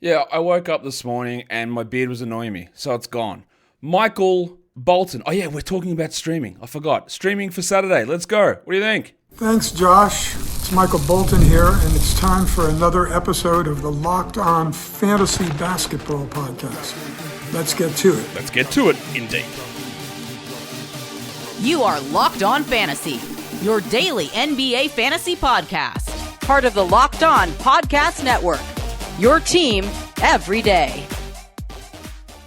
Yeah, I woke up this morning and my beard was annoying me, so it's gone. Michael Bolton. Oh yeah, we're talking about streaming. I forgot. Streaming for Saturday. Let's go. What do you think? Thanks, Josh. It's Michael Bolton here, and it's time for another episode of the Locked On Fantasy Basketball Podcast. Let's get to it. Let's get to it, indeed. You are Locked On Fantasy, your daily NBA fantasy podcast. Part of the Locked On Podcast Network, your team every day.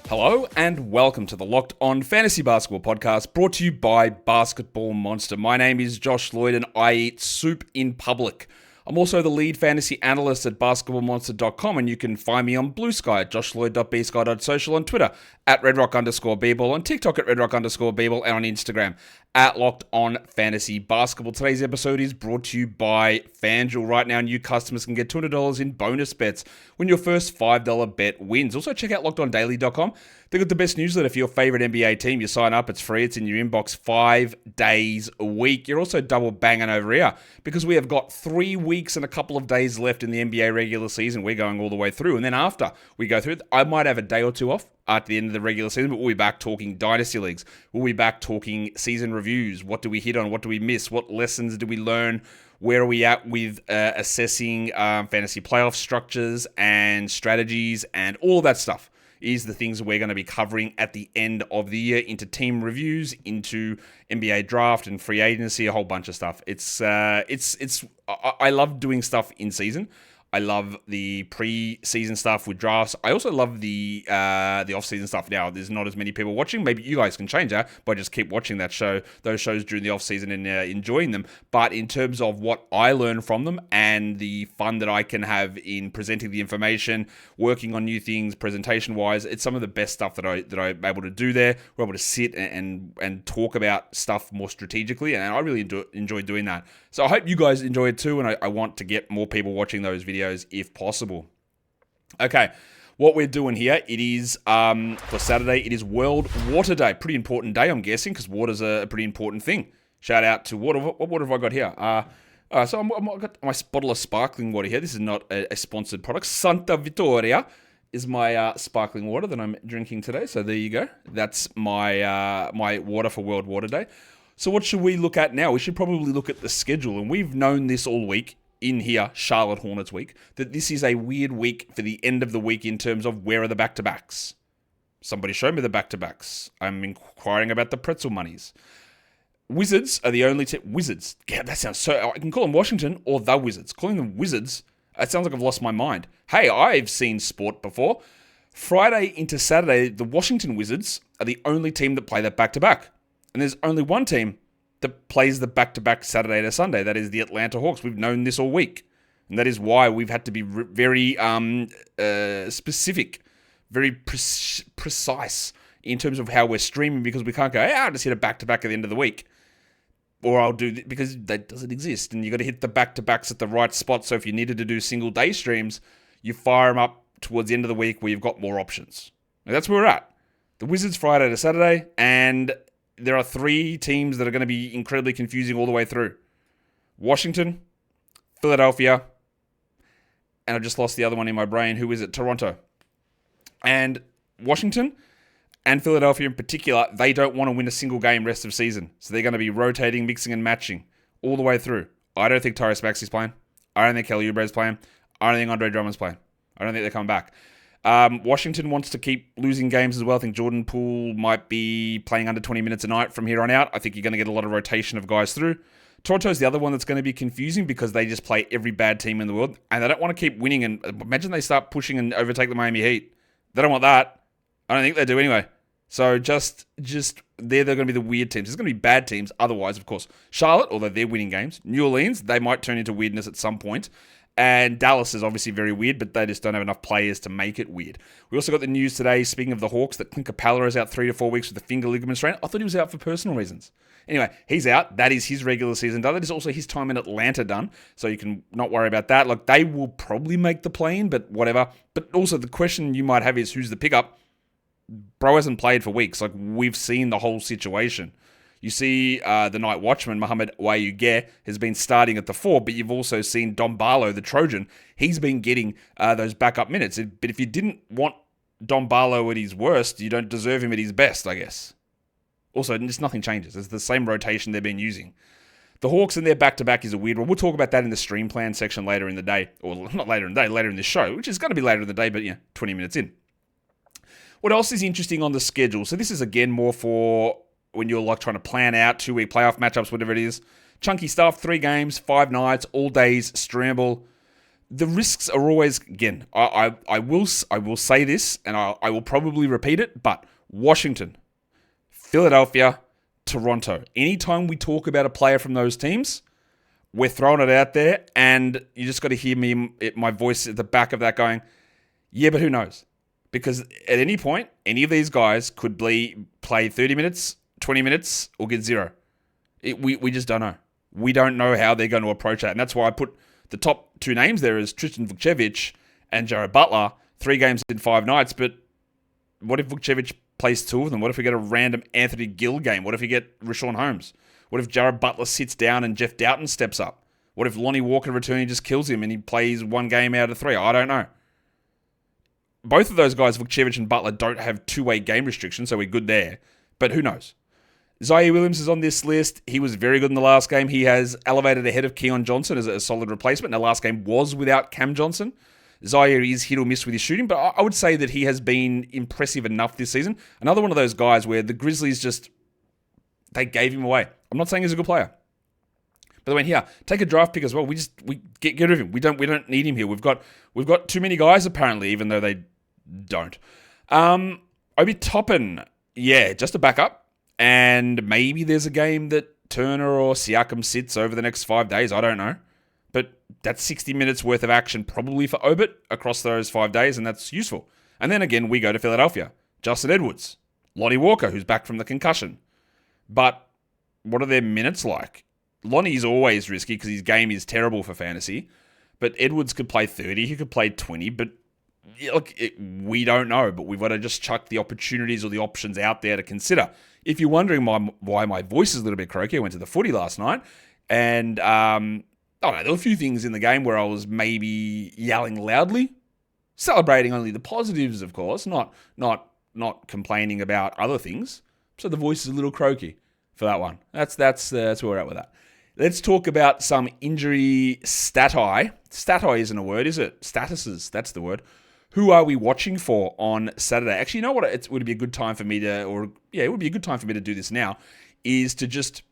Hello and welcome to the Locked On Fantasy Basketball Podcast, brought to you by Basketball Monster. My name is Josh Lloyd and I eat soup in public. I'm also the lead fantasy analyst at basketballmonster.com, and you can find me on Blue Sky at joshloyd.bsky.social, on Twitter at redrock_bball, on TikTok at redrock_bball, and on Instagram at Locked On Fantasy Basketball. Today's episode is brought to you by FanDuel. Right now, new customers can get $200 in bonus bets when your first $5 bet wins. Also, check out LockedOnDaily.com. They've got the best newsletter for your favorite NBA team. You sign up, it's free, it's in your inbox 5 days a week. You're also double banging over here because we have got 3 weeks and a couple of days left in the NBA regular season. We're going all the way through. And then after we go through, I might have a day or two off at the end of the regular season, but we'll be back talking Dynasty Leagues. We'll be back talking season reviews. What do we hit on? What do we miss? What lessons do we learn? Where are we at with assessing fantasy playoff structures and strategies and all of that stuff is the things we're going to be covering at the end of the year, into team reviews, into NBA draft and free agency, a whole bunch of stuff. I love doing stuff in season. I love the pre-season stuff with drafts. I also love the off-season stuff. Now, there's not as many people watching. Maybe you guys can change that by just keep watching those shows during the off-season and enjoying them. But in terms of what I learn from them and the fun that I can have in presenting the information, working on new things, presentation-wise, it's some of the best stuff that I'm able to do there. We're able to sit and talk about stuff more strategically, and I really enjoy doing that. So I hope you guys enjoy it too, and I want to get more people watching those videos if possible. Okay, what we're doing here, it is, for Saturday, it is World Water Day. Pretty important day, I'm guessing, because water's a pretty important thing. Shout out to water. What water have I got here? So I've got my bottle of sparkling water here. This is not a sponsored product. Santa Vittoria is my sparkling water that I'm drinking today. So there you go. That's my my water for World Water Day. So what should we look at now? We should probably look at the schedule. And we've known this all week in here, Charlotte Hornets week, that this is a weird week for the end of the week in terms of where are the back-to-backs. Somebody show me the back-to-backs. I'm inquiring about the pretzel monies. Wizards are the only team. Wizards. Yeah, that sounds so... I can call them Washington or the Wizards. Calling them Wizards, it sounds like I've lost my mind. Hey, I've seen sport before. Friday into Saturday, the Washington Wizards are the only team that play that back-to-back. And there's only one team that plays the back-to-back Saturday to Sunday. That is the Atlanta Hawks. We've known this all week. And that is why we've had to be very specific, very precise in terms of how we're streaming, because we can't go, hey, I'll just hit a back-to-back at the end of the week. Or I'll do, because that doesn't exist. And you got to hit the back-to-backs at the right spot. So if you needed to do single-day streams, you fire them up towards the end of the week where you've got more options. And that's where we're at. The Wizards Friday to Saturday, and there are 3 teams that are going to be incredibly confusing all the way through. Washington, Philadelphia, and I just lost the other one in my brain. Who is it? Toronto. And Washington and Philadelphia in particular, they don't want to win a single game rest of season. So they're going to be rotating, mixing, and matching all the way through. I don't think Tyrese Maxey's playing. I don't think Kelly Oubre's playing. I don't think Andre Drummond's playing. I don't think they're coming back. Washington wants to keep losing games as well. I think Jordan Poole might be playing under 20 minutes a night from here on out. I think you're going to get a lot of rotation of guys through. Toronto's the other one that's going to be confusing because they just play every bad team in the world, and they don't want to keep winning. And imagine they start pushing and overtake the Miami Heat. They don't want that. I don't think they do anyway. So just they're going to be the weird teams. There's going to be bad teams otherwise, of course. Charlotte, although they're winning games. New Orleans, they might turn into weirdness at some point. And Dallas is obviously very weird, but they just don't have enough players to make it weird. We also got the news today, speaking of the Hawks, that Clint Capela is out 3 to 4 weeks with a finger ligament strain. I thought he was out for personal reasons. Anyway, he's out. That is his regular season done. That is also his time in Atlanta done. So you can not worry about that. Like, they will probably make the play-in, but whatever. But also the question you might have is, who's the pickup? Bro hasn't played for weeks. Like, we've seen the whole situation. You see the night watchman, Mohamed Wayuge, has been starting at the 4, but you've also seen Don Barlow, the Trojan. He's been getting those backup minutes. But if you didn't want Don Barlow at his worst, you don't deserve him at his best, I guess. Also, just nothing changes. It's the same rotation they've been using. The Hawks and their back-to-back is a weird one. We'll talk about that in the stream plan section later in the day. Or not later in the day, later in this show, which is going to be later in the day, but 20 minutes in. What else is interesting on the schedule? So this is, again, more for when you're like trying to plan out 2-week playoff matchups, whatever it is. Chunky stuff, 3 games, 5 nights, all days, scramble. The risks are always, again, I will say this, and I will probably repeat it, but Washington, Philadelphia, Toronto. Anytime we talk about a player from those teams, we're throwing it out there, and you just got to hear my voice at the back of that going, yeah, but who knows? Because at any point, any of these guys could play 30 minutes, 20 minutes, or get 0. We just don't know. We don't know how they're going to approach that, and that's why I put the top 2 names there as Tristan Vukcevic and Jared Butler, 3 games in 5 nights, but what if Vukcevic plays 2 of them? What if we get a random Anthony Gill game? What if we get Richaun Holmes? What if Jared Butler sits down and Jeff Doughton steps up? What if Lonnie Walker returning just kills him and he plays 1 game out of 3? I don't know. Both of those guys, Vukcevic and Butler, don't have 2-way game restrictions, so we're good there. But who knows? Zaire Williams is on this list. He was very good in the last game. He has elevated ahead of Keon Johnson as a solid replacement. And the last game was without Cam Johnson. Zaire is hit or miss with his shooting, but I would say that he has been impressive enough this season. Another one of those guys where the Grizzlies they gave him away. I'm not saying he's a good player. But they went, here, take a draft pick as well. We get rid of him. We don't need him here. We've got too many guys apparently, even though they don't. Obi Toppin, yeah, just a backup. And maybe there's a game that Turner or Siakam sits over the next 5 days. I don't know. But that's 60 minutes worth of action probably for Obit across those 5 days, and that's useful. And then again, we go to Philadelphia. Justin Edwards. Lonnie Walker, who's back from the concussion. But what are their minutes like? Lonnie's always risky because his game is terrible for fantasy. But Edwards could play 30. He could play 20. But look, we don't know. But we've got to just chuck the opportunities or the options out there to consider. If you're wondering why my voice is a little bit croaky, I went to the footy last night. And I don't know, there were a few things in the game where I was maybe yelling loudly. Celebrating only the positives, of course. Not complaining about other things. So the voice is a little croaky for that one. That's where we're at with that. Let's talk about some injury stati. Stati isn't a word, is it? Statuses, that's the word. Who are we watching for on Saturday? Actually, you know what? It would be a good time for me to do this now, is to just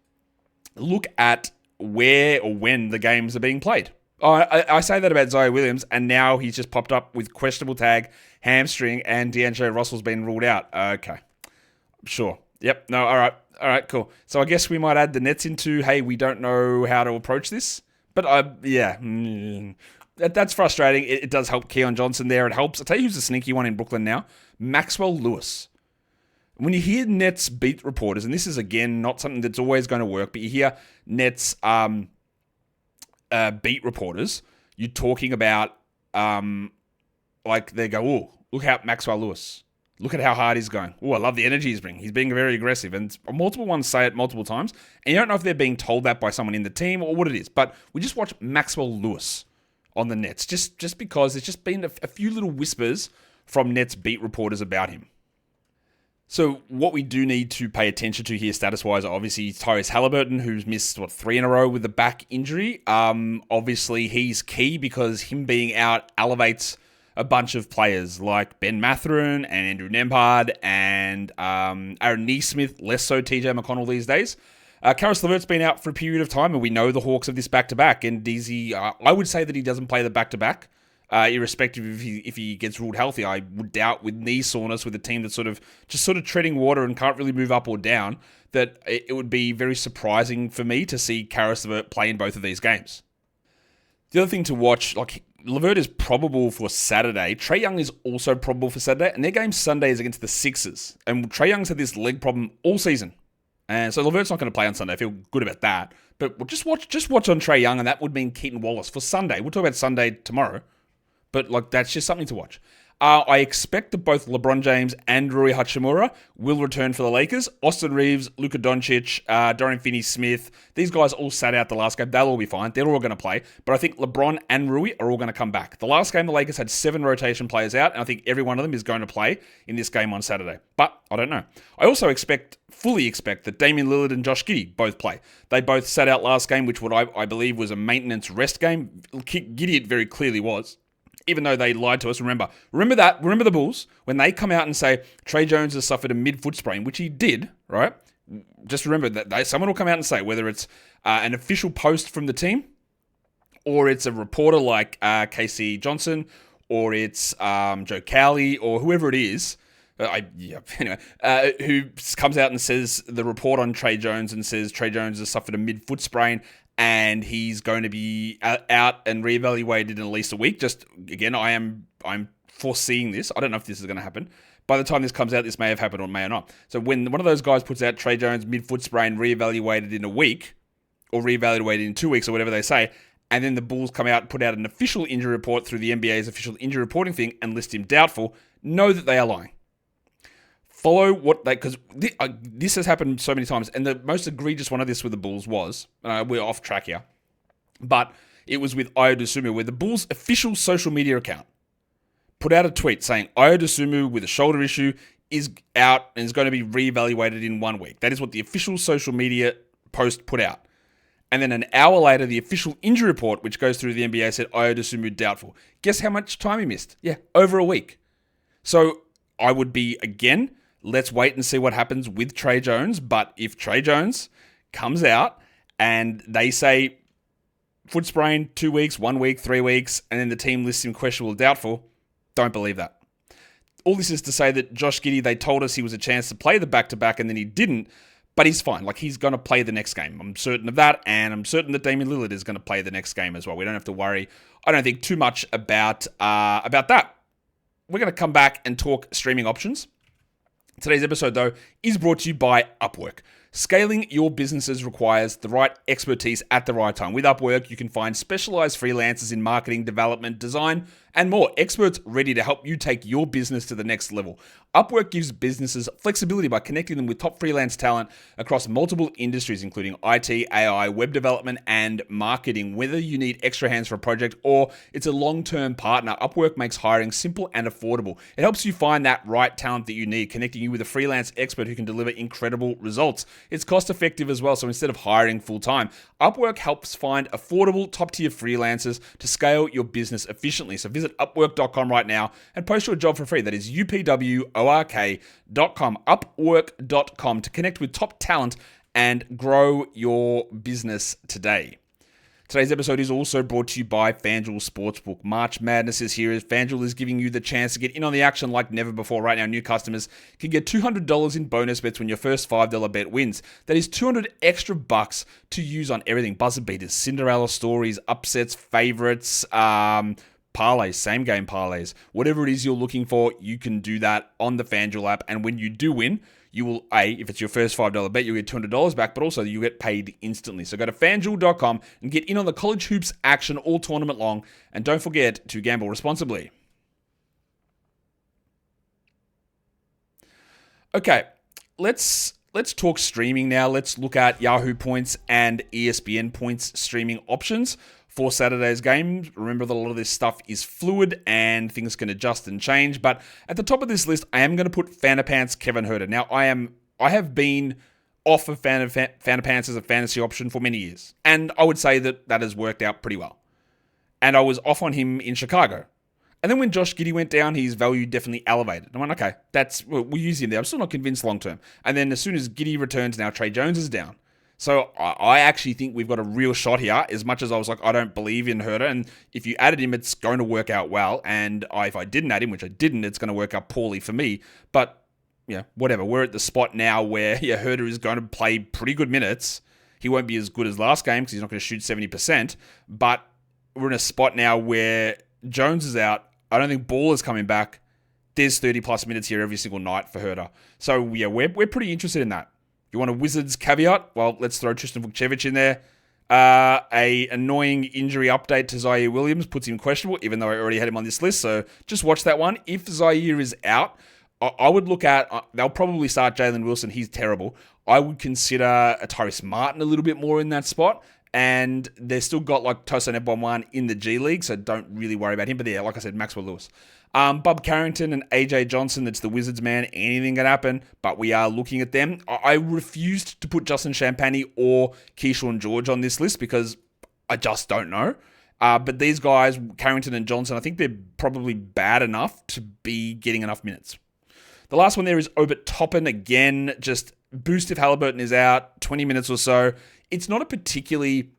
look at where or when the games are being played. I say that about Zaire Williams, and now he's just popped up with questionable tag, hamstring, and D'Angelo Russell's been ruled out. Okay. Sure. Yep. No, all right, cool. So I guess we might add the Nets into, hey, we don't know how to approach this. But that's frustrating. It does help Keon Johnson there. It helps. I'll tell you who's the sneaky one in Brooklyn now. Maxwell Lewis. When you hear Nets beat reporters, and this is, again, not something that's always going to work, but you hear Nets beat reporters, you're talking about, they go, oh, look how Maxwell Lewis. Look at how hard he's going. Oh, I love the energy he's bringing. He's being very aggressive. And multiple ones say it multiple times. And you don't know if they're being told that by someone in the team or what it is. But we just watch Maxwell Lewis on the Nets, just because there's just been a few little whispers from Nets beat reporters about him. So what we do need to pay attention to here status-wise, obviously, Tyrese Haliburton, who's missed, 3 in a row with a back injury. Obviously, he's key because him being out elevates a bunch of players like Ben Mathurin and Andrew Nembhard and Aaron Neesmith, less so TJ McConnell these days. Caris LeVert's been out for a period of time, and we know the Hawks have this back-to-back. And I would say that he doesn't play the back-to-back, irrespective if he gets ruled healthy. I would doubt with knee soreness with a team that's sort of treading water and can't really move up or down, that it would be very surprising for me to see Caris LeVert play in both of these games. The other thing to watch, LeVert is probable for Saturday. Trae Young is also probable for Saturday, and their game Sunday is against the Sixers. And Trae Young's had this leg problem all season. And so LeVert's not going to play on Sunday. I feel good about that. But we'll just watch on Trae Young, and that would mean Keaton Wallace for Sunday. We'll talk about Sunday tomorrow. But that's just something to watch. I expect that both LeBron James and Rui Hachimura will return for the Lakers. Austin Reeves, Luka Doncic, Dorian Finney-Smith, these guys all sat out the last game. They'll all be fine. They're all going to play. But I think LeBron and Rui are all going to come back. The last game, the Lakers had 7 rotation players out, and I think every one of them is going to play in this game on Saturday. But I don't know. I also fully expect that Damian Lillard and Josh Giddey both play. They both sat out last game, which I believe was a maintenance rest game. Giddey it very clearly was. Even though they lied to us, remember the Bulls, when they come out and say Trae Young has suffered a mid-foot sprain, which he did, right? Just remember that someone will come out and say, whether it's an official post from the team, or it's a reporter like Casey Johnson, or it's Joe Cowley, or whoever it is, who comes out and says the report on Trae Young and says Trae Young has suffered a mid-foot sprain, and he's going to be out and reevaluated in at least a week. Just, again, I'm foreseeing this. I don't know if this is going to happen. By the time this comes out, this may have happened or may not. So when one of those guys puts out Trae Young mid-foot sprain reevaluated in a week, or reevaluated in 2 weeks, or whatever they say, and then the Bulls come out and put out an official injury report through the NBA's official injury reporting thing and list him doubtful, know that they are lying. Follow what they, because this has happened so many times, and the most egregious one of this with the Bulls was, we're off track here, but it was with Ayo Dosunmu, where the Bulls' official social media account put out a tweet saying Ayo Dosunmu with a shoulder issue is out and is going to be reevaluated in 1 week. That is what the official social media post put out. And then an hour later, the official injury report, which goes through the NBA, said Ayo Dosunmu doubtful. Guess how much time he missed? Yeah, over a week. So I would be, again, let's wait and see what happens with Trae Young. But if Trae Young comes out and they say foot sprain, 2 weeks, 1 week, 3 weeks, and then the team lists him questionable, doubtful, don't believe that. All this is to say that Josh Giddey, they told us he was a chance to play the back-to-back and then he didn't, but he's fine. Like, he's going to play the next game. I'm certain of that, and I'm certain that Damian Lillard is going to play the next game as well. We don't have to worry, I don't think, too much about that. We're going to come back and talk streaming options. Today's episode, though, is brought to you by Upwork. Scaling your businesses requires the right expertise at the right time. With Upwork, you can find specialized freelancers in marketing, development, design, and more. Experts ready to help you take your business to the next level. Upwork gives businesses flexibility by connecting them with top freelance talent across multiple industries, including IT, AI, web development, and marketing. Whether you need extra hands for a project or it's a long-term partner, Upwork makes hiring simple and affordable. It helps you find that right talent that you need, connecting you with a freelance expert who can deliver incredible results. It's cost-effective as well, so instead of hiring full-time, Upwork helps find affordable, top-tier freelancers to scale your business efficiently. So visit Upwork.com right now and post your job for free. That is UPWORK.com, Upwork.com, to connect with top talent and grow your business today. Today's episode is also brought to you by FanDuel Sportsbook. March Madness is here as FanDuel is giving you the chance to get in on the action like never before. Right now, new customers can get $200 in bonus bets when your first $5 bet wins. That is $200 extra bucks to use on everything. Buzzer beaters, Cinderella stories, upsets, favorites, parlays, same game parlays. Whatever it is you're looking for, you can do that on the FanDuel app. And when you do win, you will, if it's your first $5 bet, you'll get $200 back, but also you get paid instantly. So go to FanDuel.com and get in on the college hoops action all tournament long. And don't forget to gamble responsibly. Okay, let's talk streaming now. Let's look at Yahoo points and ESPN points streaming options for Saturday's games. Remember that a lot of this stuff is fluid and things can adjust and change. But at the top of this list, I am going to put Fanapants Kevin Huerter. Now, I have been off of Fanapants as a fantasy option for many years. And I would say that has worked out pretty well. And I was off on him in Chicago. And then when Josh Giddey went down, his value definitely elevated. I went, okay, we'll use him there. I'm still not convinced long term. And then as soon as Giddey returns, now Trae Young is down. So I actually think we've got a real shot here, as much as I was like, I don't believe in Huerter. And if you added him, it's going to work out well. And if I didn't add him, which I didn't, it's going to work out poorly for me. But, yeah, whatever. We're at the spot now where Huerter is going to play pretty good minutes. He won't be as good as last game because he's not going to shoot 70%. But we're in a spot now where Jones is out. I don't think Ball is coming back. There's 30-plus minutes here every single night for Huerter. So, yeah, we're pretty interested in that. You want a Wizards caveat? Well, let's throw Tristan Vukcevic in there. A annoying injury update to Zaire Williams puts him questionable, even though I already had him on this list. So just watch that one. If Zaire is out, I would look at, they'll probably start Jalen Wilson. He's terrible. I would consider a Tyrese Martin a little bit more in that spot. And they've still got like Tosin Ebonwan in the G League, so don't really worry about him. But yeah, like I said, Maxwell Lewis. Bob Carrington and AJ Johnson, that's the Wizards, man. Anything can happen, but we are looking at them. I refused to put Justin Champagny or Keyshawn George on this list because I just don't know. But these guys, Carrington and Johnson, I think they're probably bad enough to be getting enough minutes. The last one there is Obert Toppin. Again, just boost if Haliburton is out, 20 minutes or so. It's not a particularly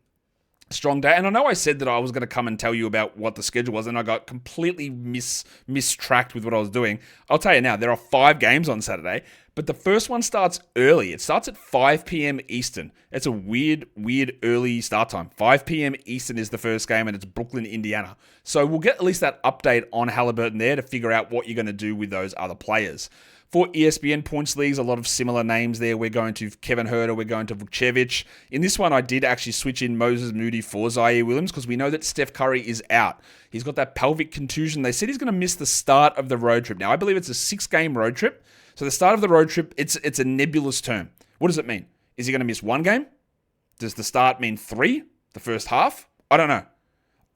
strong day. And I know I said that I was going to come and tell you about what the schedule was, and I got completely mistracked with what I was doing. I'll tell you now, there are 5 games on Saturday, but the first one starts early. It starts at 5 p.m. Eastern. It's a weird early start time. 5 p.m. Eastern is the first game, and it's Brooklyn, Indiana. So we'll get at least that update on Haliburton there to figure out what you're going to do with those other players. For ESPN points leagues, a lot of similar names there. We're going to Kevin Huerter, we're going to Vukcevic. In this one, I did actually switch in Moses Moody for Zaire Williams because we know that Steph Curry is out. He's got that pelvic contusion. They said he's going to miss the start of the road trip. Now, I believe it's a 6-game road trip. So the start of the road trip, it's a nebulous term. What does it mean? Is he going to miss 1 game? Does the start mean 3? The first half? I don't know.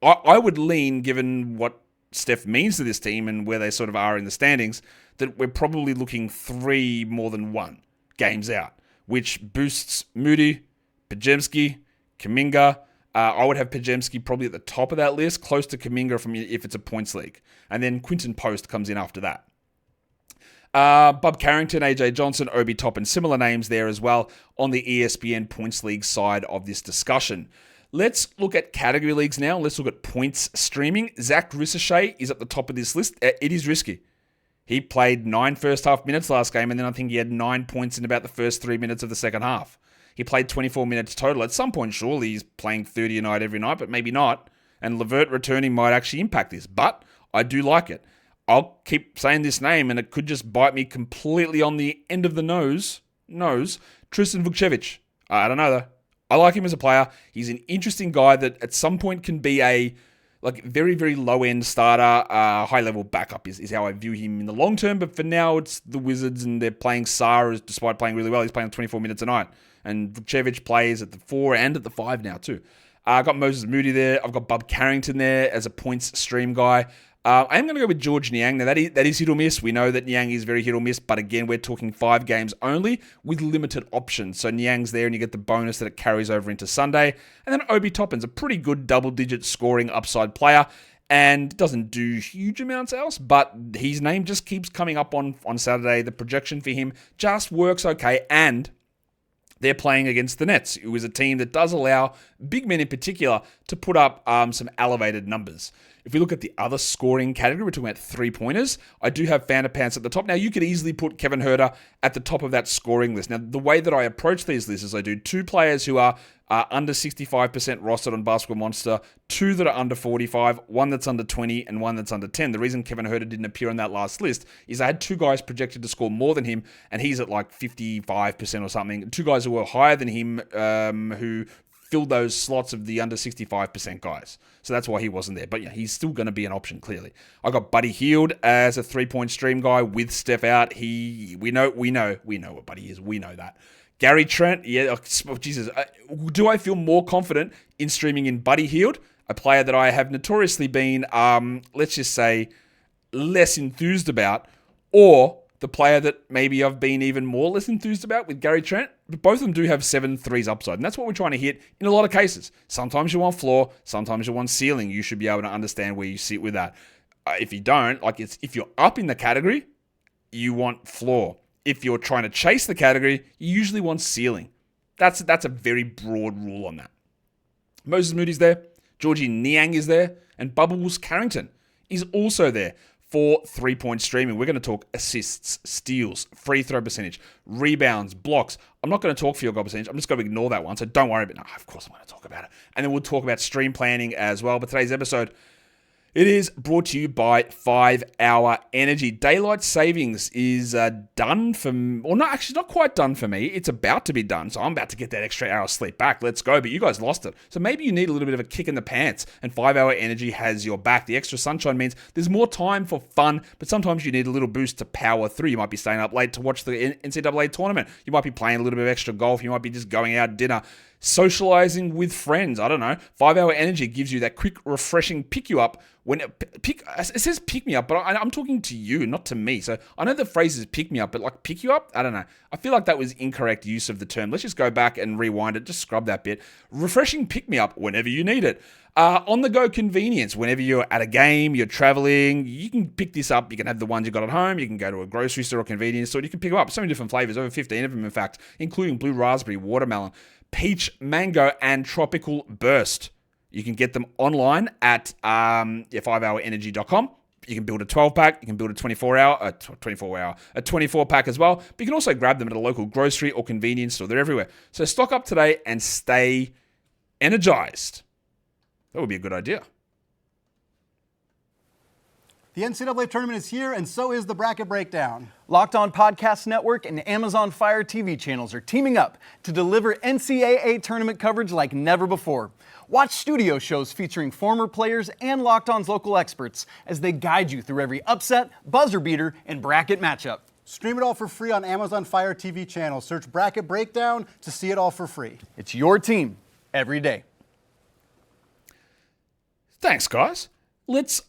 I would lean, given what Steph means to this team and where they sort of are in the standings, that we're probably looking 3 more than 1 games out, which boosts Moody, Podziemski, Kuminga. I would have Podziemski probably at the top of that list, close to Kuminga if it's a points league. And then Quinton Post comes in after that. Bob Carrington, AJ Johnson, Obi Toppin, similar names there as well on the ESPN points league side of this discussion. Let's look at category leagues now. Let's look at points streaming. Zach Ricochet is at the top of this list. It is risky. He played 9 first half minutes last game, and then I think he had 9 points in about the first 3 minutes of the second half. He played 24 minutes total. At some point, surely he's playing 30 a night every night, but maybe not. And LeVert returning might actually impact this, but I do like it. I'll keep saying this name, and it could just bite me completely on the end of the nose. Tristan Vukcevic. I don't know, though. I like him as a player. He's an interesting guy that at some point can be a very, very low-end starter, high-level backup is how I view him in the long term. But for now, it's the Wizards, and they're playing Sarr, despite playing really well. He's playing 24 minutes a night. And Vukcevic plays at the 4 and at the 5 now, too. I've got Moses Moody there. I've got Bob Carrington there as a points stream guy. I am going to go with George Niang. Now, that is hit or miss. We know that Niang is very hit or miss, but again, we're talking 5 games only with limited options. So Niang's there, and you get the bonus that it carries over into Sunday. And then Obi Toppin's a pretty good double-digit scoring upside player and doesn't do huge amounts else, but his name just keeps coming up on Saturday. The projection for him just works okay, and they're playing against the Nets, who is a team that does allow big men in particular to put up some elevated numbers. If we look at the other scoring category, we're talking about 3-pointers. I do have Fanapants at the top. Now, you could easily put Kevin Huerter at the top of that scoring list. Now, the way that I approach these lists is I do 2 players who are under 65% rostered on Basketball Monster, 2 that are under 45, 1 that's under 20, and 1 that's under 10. The reason Kevin Huerter didn't appear on that last list is I had 2 guys projected to score more than him, and he's at like 55% or something. 2 guys who were higher than him who filled those slots of the under 65% guys. So that's why he wasn't there. But yeah, he's still going to be an option, clearly. I got Buddy Hield as a 3-point stream guy with Steph out. We know what Buddy is. We know that. Gary Trent, yeah, oh, Jesus. Do I feel more confident in streaming in Buddy Hield, a player that I have notoriously been, let's just say, less enthused about, or the player that maybe I've been even more less enthused about with Gary Trent? But both of them do have 7 threes upside, and that's what we're trying to hit in a lot of cases. Sometimes you want floor, sometimes you want ceiling. You should be able to understand where you sit with that. If you don't, if you're up in the category, you want floor. If you're trying to chase the category, you usually want ceiling. That's a very broad rule on that. Moses Moody's there, Georgie Niang is there, and Bubbles Carrington is also there for 3-point streaming. We're going to talk assists, steals, free throw percentage, rebounds, blocks. I'm not going to talk field goal percentage. I'm just going to ignore that one, so don't worry about it. No, of course I'm going to talk about it. And then we'll talk about stream planning as well. But today's episode, It is brought to you by 5 Hour Energy. Daylight savings is done for, or not, actually not quite done for me. It's about to be done, so I'm about to get that extra hour of sleep back. Let's go, but you guys lost it. So maybe you need a little bit of a kick in the pants, and 5 Hour Energy has your back. The extra sunshine means there's more time for fun, but sometimes you need a little boost to power through. You might be staying up late to watch the NCAA tournament. You might be playing a little bit of extra golf. You might be just going out dinner, socializing with friends. I don't know. 5 Hour Energy gives you that quick, refreshing pick you up. When it says pick me up, but I'm talking to you, not to me. So I know the phrase is pick me up, but like pick you up, I don't know. I feel like that was incorrect use of the term. Let's just go back and rewind it. Just scrub that bit. Refreshing pick me up whenever you need it. On the go convenience. Whenever you're at a game, you're traveling, you can pick this up. You can have the ones you got at home. You can go to a grocery store or convenience store. You can pick them up. So many different flavors, over 15 of them, in fact, including blue raspberry, watermelon, peach, mango, and tropical burst. You can get them online at 5hourenergy.com. You can build a 12-pack. You can build a 24-pack as well. But you can also grab them at a local grocery or convenience store. They're everywhere. So stock up today and stay energized. That would be a good idea. The NCAA tournament is here, and so is the Bracket Breakdown. Locked On Podcast Network and Amazon Fire TV channels are teaming up to deliver NCAA tournament coverage like never before. Watch studio shows featuring former players and Locked On's local experts as they guide you through every upset, buzzer beater, and bracket matchup. Stream it all for free on Amazon Fire TV channel. Search Bracket Breakdown to see it all for free. It's your team every day. Thanks, guys. Let's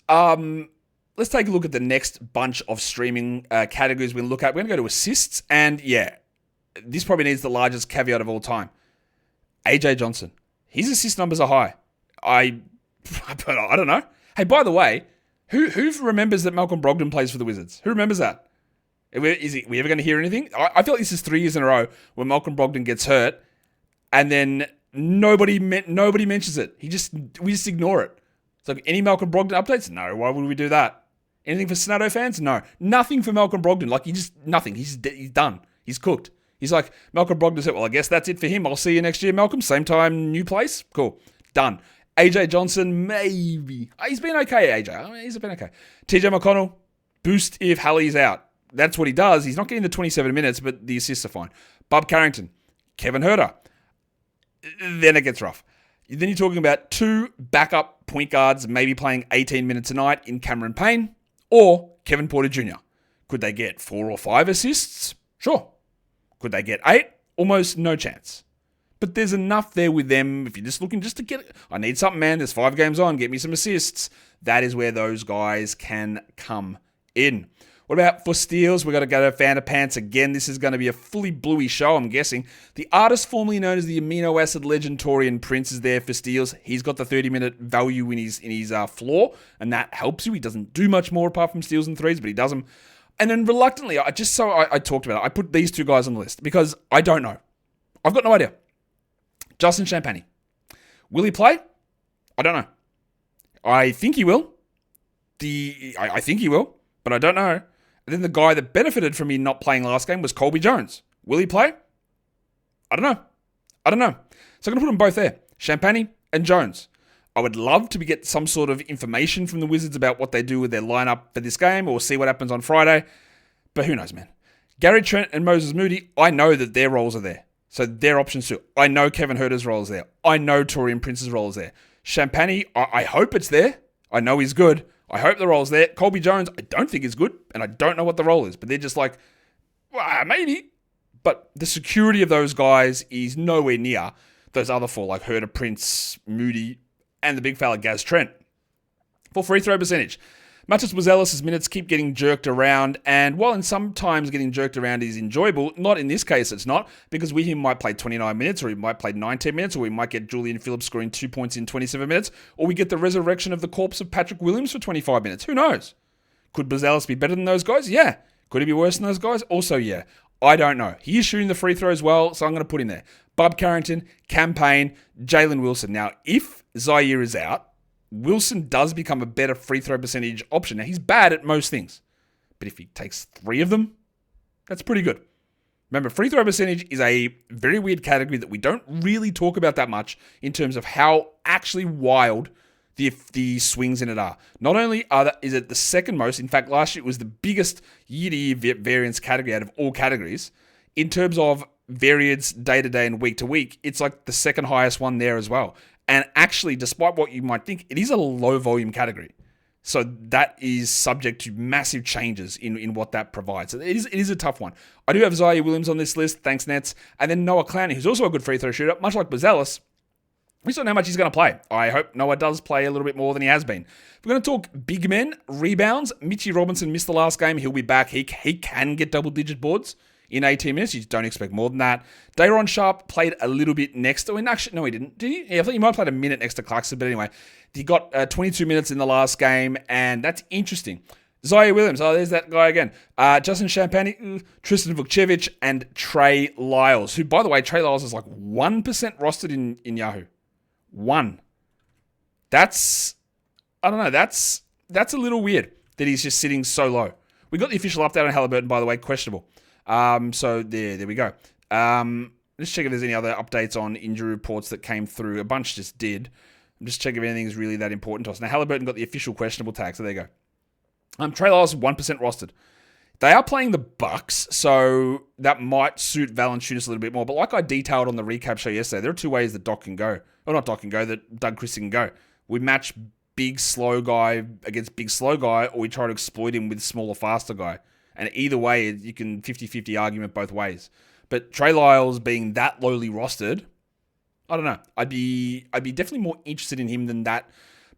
take a look at the next bunch of streaming categories we're going to look at. We're going to go to assists, and yeah, this probably needs the largest caveat of all time. AJ Johnson. His assist numbers are high. I don't know. Hey, by the way, who remembers that Malcolm Brogdon plays for the Wizards? Who remembers that? Are we ever going to hear anything? I feel like this is 3 years in a row where Malcolm Brogdon gets hurt, and then nobody mentions it. We just ignore it. It's like, any Malcolm Brogdon updates? No. Why would we do that? Anything for Snato fans? No. Nothing for Malcolm Brogdon. Like, nothing. He's done. He's cooked. He's like, Malcolm Brogdon said, well, I guess that's it for him. I'll see you next year, Malcolm. Same time, new place. Cool. Done. AJ Johnson, maybe. He's been okay, AJ. He's been okay. TJ McConnell, boost if Hallie's out. That's what he does. He's not getting the 27 minutes, but the assists are fine. Bob Carrington, Kevin Huerter. Then it gets rough. Then you're talking about 2 backup point guards, maybe playing 18 minutes a night in Cameron Payne or Kevin Porter Jr. Could they get 4 or 5 assists? Sure. Could they get 8? Almost no chance. But there's enough there with them. If you're just looking just to get it, I need something, man. There's 5 games on. Get me some assists. That is where those guys can come in. What about for steals? We've got to go to Fan of Pants again. This is going to be a fully bluey show, I'm guessing. The artist formerly known as the amino acid legend Torian Prince is there for steals. He's got the 30-minute value in his floor, and that helps you. He doesn't do much more apart from steals and threes, but he does them. And then reluctantly, I talked about it. I put these 2 guys on the list because I don't know. I've got no idea. Justin Champagnie. Will he play? I don't know. I think he will. I think he will, but I don't know. And then the guy that benefited from me not playing last game was Colby Jones. Will he play? I don't know. So I'm going to put them both there. Champagnie and Jones. I would love to get some sort of information from the Wizards about what they do with their lineup for this game or see what happens on Friday. But who knows, man. Gary Trent and Moses Moody, I know that their roles are there. So their options too. I know Kevin Huerter's role is there. I know Torian Prince's role is there. Champagnie, I hope it's there. I know he's good. I hope the role's there. Colby Jones, I don't think is good, and I don't know what the role is. But they're just like, well, maybe. But the security of those guys is nowhere near those other 4, like Huerter, Prince, Moody, and the big fella Gaz Trent. For free throw percentage, Matas Buzelis' minutes keep getting jerked around, and while in sometimes getting jerked around is enjoyable, not in this case it's not, because he might play 29 minutes, or he might play 19 minutes, or we might get Julian Phillips scoring 2 points in 27 minutes, or we get the resurrection of the corpse of Patrick Williams for 25 minutes. Who knows? Could Buzelis be better than those guys? Yeah. Could he be worse than those guys? Also, yeah. I don't know. He is shooting the free throws well, so I'm going to put him there. Bob Carrington, Cam Payne, Jalen Wilson. Now, if Zaire is out, Wilson does become a better free throw percentage option. Now, he's bad at most things, but if he takes 3 of them, that's pretty good. Remember, free throw percentage is a very weird category that we don't really talk about that much in terms of how actually wild the swings in it are. Not only is it the second most, in fact, last year it was the biggest year-to-year variance category out of all categories. In terms of variance day-to-day and week-to-week, it's like the second highest one there as well. And actually, despite what you might think, it is a low-volume category. So that is subject to massive changes in what that provides. It is a tough one. I do have Zaire Williams on this list, thanks Nets. And then Noah Clowney, who's also a good free throw shooter, much like Bozelis. We just don't know how much he's going to play. I hope Noah does play a little bit more than he has been. If we're going to talk big men, rebounds, Mitchie Robinson missed the last game. He'll be back. He can get double-digit boards in 18 minutes. You just don't expect more than that. Day'Ron Sharpe played a little bit next to him. Actually, no, he didn't. Did he? Yeah, I thought he might have played a minute next to Clarkson. But anyway, he got 22 minutes in the last game, and that's interesting. Zaire Williams, there's that guy again. Justin Champagny, Tristan Vukcevic, and Trey Lyles, who, by the way, Trey Lyles is like 1% rostered in Yahoo. 1. That's, I don't know, that's a little weird that he's just sitting so low. We got the official update on Haliburton, by the way, questionable. So there we go. Let's check if there's any other updates on injury reports that came through. A bunch just did. I'm just checking if anything's really that important to us. Now, Haliburton got the official questionable tag, so there you go. Trey Lyles 1% rostered. They are playing the Bucks, so that might suit Valanciunas a little bit more. But like I detailed on the recap show yesterday, there are two ways that Doc can go. Or not Doc can go, that Doug Christie can go. We match big, slow guy against big, slow guy, or we try to exploit him with smaller, faster guy. And either way, you can 50-50 argument both ways. But Trey Lyles being that lowly rostered, I don't know. I'd be definitely more interested in him than that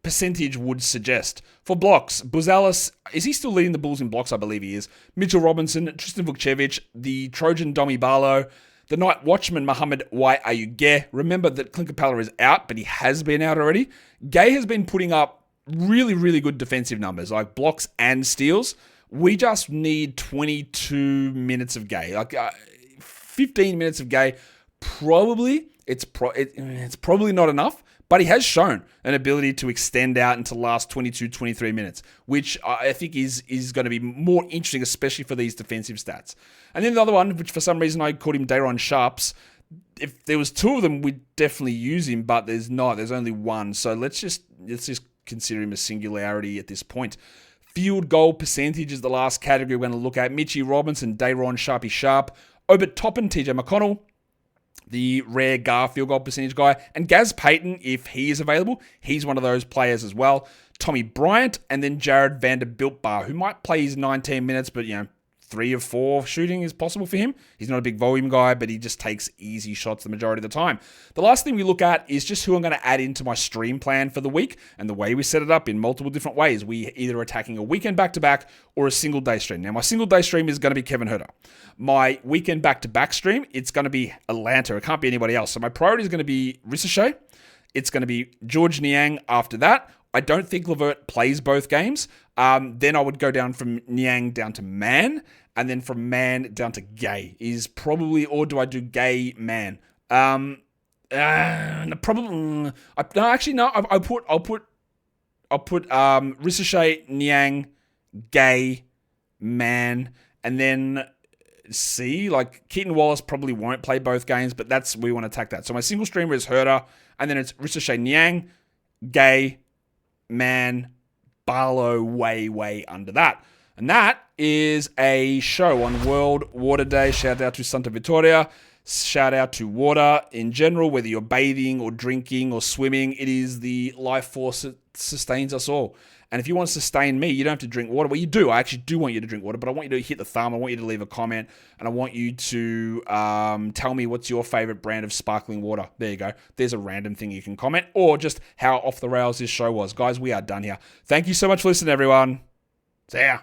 percentage would suggest. For blocks, Bozelis, is he still leading the Bulls in blocks? I believe he is. Mitchell Robinson, Tristan Vukcevic, the Trojan Domi Barlow, the Night Watchman Muhammad Ayugeh. Remember that Clint Capela is out, but he has been out already. Gay has been putting up really, really good defensive numbers, like blocks and steals. We just need 22 minutes of Gay. Like 15 minutes of Gay, probably. It's probably not enough. But he has shown an ability to extend out into the last 22, 23 minutes, which I think is going to be more interesting, especially for these defensive stats. And then the other one, which for some reason I called him Day'Ron Sharpe's, if there was two of them, we'd definitely use him, but there's not. There's only one. So let's just consider him a singularity at this point. Field goal percentage is the last category we're going to look at. Mitchie Robinson, Day'Ron Sharpe, Obert Toppin, TJ McConnell, the rare Gar field goal percentage guy, and Gaz Payton, if he is available, he's one of those players as well. Tommy Bryant, and then Jared Vanderbilt-Bar, who might play his 19 minutes, but 3 of 4 shooting is possible for him. He's not a big volume guy, but he just takes easy shots the majority of the time. The last thing we look at is just who I'm going to add into my stream plan for the week, and the way we set it up in multiple different ways. We either attacking a weekend back-to-back or a single day stream. Now, my single day stream is going to be Kevin Huerter. My weekend back-to-back stream, it's going to be Atlanta. It can't be anybody else. So my priority is going to be Ricochet. It's going to be George Niang after that. I don't think LeVert plays both games. Then I would go down from Niang down to Man, and then from Man down to Gay. Is probably, or do I do Gay Man? Probably. No, actually, no. I'll put Ricochet, Niang, Gay, Man, and then see, like Keaton Wallace probably won't play both games, but we want to attack that. So my single streamer is Huerter, and then it's Ricochet, Niang, Gay, Man, Barlow, way under that. And that is a show on World Water Day. Shout out to Santa Vittoria. Shout out to water in general, whether you're bathing or drinking or swimming. It is the life force that sustains us all. And if you want to sustain me, you don't have to drink water. Well, you do. I actually do want you to drink water, but I want you to hit the thumb. I want you to leave a comment, and I want you to tell me what's your favorite brand of sparkling water. There you go. There's a random thing you can comment, or just how off the rails this show was. Guys, we are done here. Thank you so much for listening, everyone. See ya.